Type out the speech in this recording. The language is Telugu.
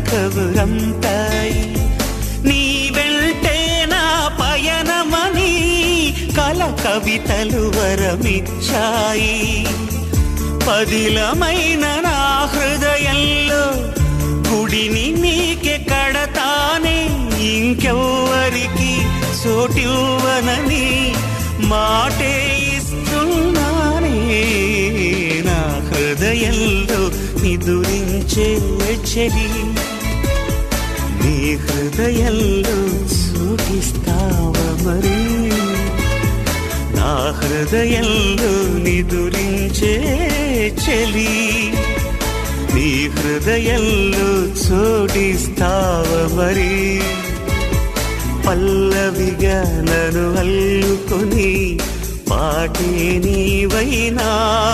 కబురంతాయి. నీ వెంటే నా పయనమని కల కవితలు వరమిచ్చాయి. పదిలమైన నా హృదయంలో గుడిని నీకే కడతానే, ఇంకెవ్వరికి చోటివ్వనని మాటే ఇస్తున్నానే. నా హృదయంలో నిదురించే చెలి, నీ హృదయంలో చోటిస్తావా మరి? నా హృదయంలో నిదురించే చెలి, నీ హృదయంలో చోటిస్తావా మరి? పల్లవిగా నన్ను అల్లుకొని పాటే నీవైనా